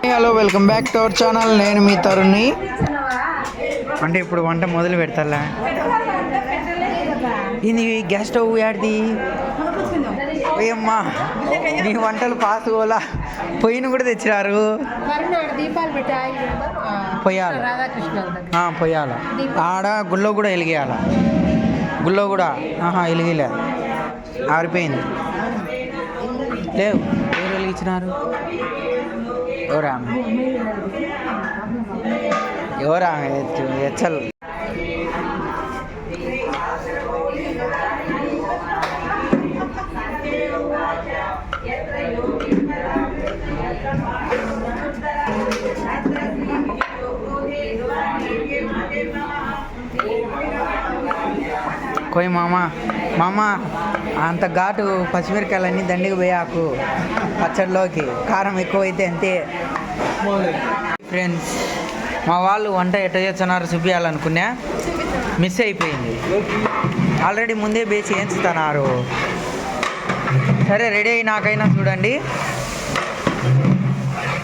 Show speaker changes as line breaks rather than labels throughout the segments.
Hello, welcome back to our channel. నేను మీ తరుణ్ని. అంటే ఇప్పుడు వంట మొదలు పెడతారా? ఇది గ్యాస్ స్టవ్ యాడిది? ఓయమ్మా, నీ వంటలు పాస్ పోలా. పొయ్యిని కూడా తెచ్చినారు. పొయ్యాల ఆడ గుళ్ళో కూడా వెలిగేయాల. గుళ్ళో కూడా వెలిగిలే, ఆరిపోయింది. లేవు. ఎవరు వెలిగించినారు? ఎవరా హెచ్చల్? కోయి మామ అంత ఘాటు పచ్చిమిరకాయలన్నీ దండిగా వేయాకు పచ్చడిలోకి. కారం ఎక్కువైతే అంతే. ఫ్రెండ్స్, మా వాళ్ళు వంట ఎట్ట చేస్తున్నారు చూపించాలనుకున్నా, మిస్ అయిపోయింది. ఆల్రెడీ ముందే బేసి ఎంచుతున్నారు. సరే, రెడీ అయినాకైనా చూడండి.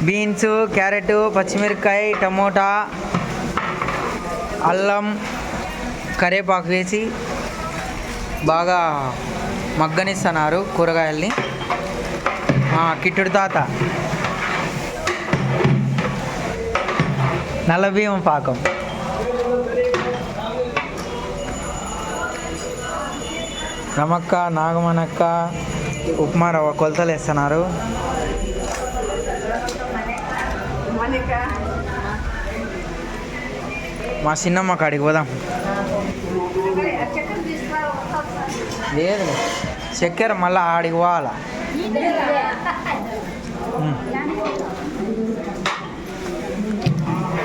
బీన్స్, క్యారెట్, పచ్చిమిరకాయ, టమోటా, అల్లం, కరివేపాకు వేసి బాగా మగ్గనిస్తున్నారు కూరగాయల్ని. కిట్టుడు తాత నల్ల బియ్యం పాకం. రమక్క, నాగమనక్క ఉప్మా రవ్వ కొలతలు వేస్తున్నారు. మా చిన్నమ్మ కాడికి పోదాం. లేదు, చక్కెర మళ్ళీ ఆడికి పోవాలా.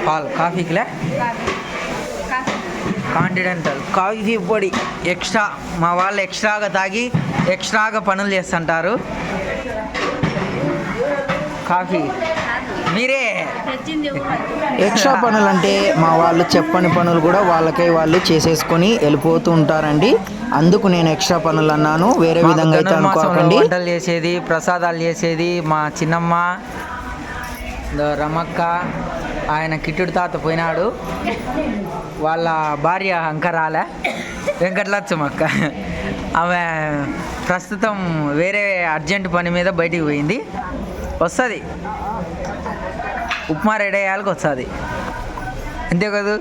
పాలు కాఫీకిలే. కాంటినెంటల్ కాఫీ పొడి ఎక్స్ట్రా. మా వాళ్ళు ఎక్స్ట్రాగా తాగి ఎక్స్ట్రాగా పనులు చేస్తుంటారు. కాఫీ మీరే ఎక్స్ట్రా పనులు అంటే మా వాళ్ళు చెప్పని పనులు కూడా వాళ్ళకై వాళ్ళు చేసేసుకొని వెళ్ళిపోతూ ఉంటారండి. అందుకు నేను ఎక్స్ట్రా పనులు అన్నాను, వేరే విధంగా అయితే అనుకోకండి. వంటలు చేసేది, ప్రసాదాలు చేసేది మా చిన్నమ్మ, రమక్క. ఆయన కిట్టుడు తాత పోయినాడు. వాళ్ళ భార్య అంకరాలే వెంకటలచ్చమ్మక్క. ఆమె ప్రస్తుతం వేరే అర్జెంట్ పని మీద బయటికి పోయింది. వస్తుంది, ఉప్మా రెడీ అయ్యాలకు వస్తుంది. అంతే కదా.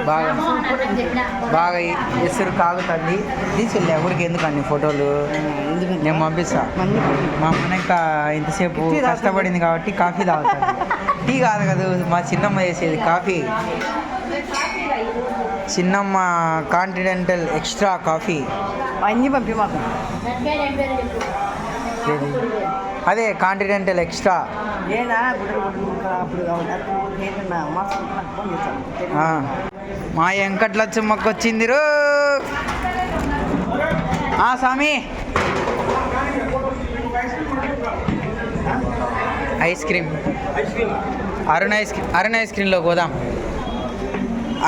బాగా బాగా ఎసురు కాగుతుంది. తీసుకెళ్ళి ఎవరికి ఎందుకు అన్ని ఫోటోలు నేను పంపిస్తా. మా మనక ఇంతసేపు కష్టపడింది కాబట్టి కాఫీ తాగుతాను. టీ కాదు కదా, మా చిన్నమ్మ చేసేది కాఫీ. చిన్నమ్మ కాంటినెంటల్ ఎక్స్ట్రా కాఫీ అన్నీ పంపి మాకు. అదే కాంటినెంటల్ ఎక్స్ట్రా. మా వెంకటలచ్చమ్మకు వచ్చింది రో. స్వామి, ఐస్ క్రీమ్. అరుణ్ ఐస్ క్రీమ్లోకి పోదాం.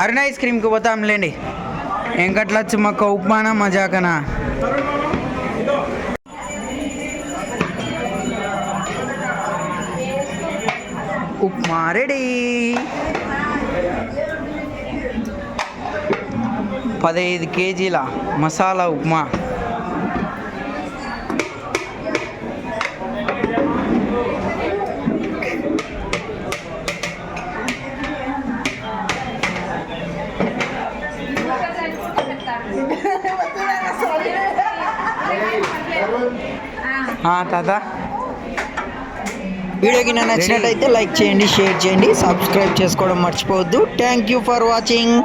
అరుణ్ ఐస్ క్రీమ్కి పోతాంలేండి. వెంకటలచ్చమ్మక్క ఉప్మానా మజాకనా? ఉప్మా రెడీ. 15 కేజీల మసాలా ఉప్మా. తాత, వీడియోకి నచ్చినట్టయితే లైక్ చేయండి, షేర్ చేయండి, సబ్స్క్రైబ్ చేసుకోవడం మర్చిపోవద్దు. Thank you for watching.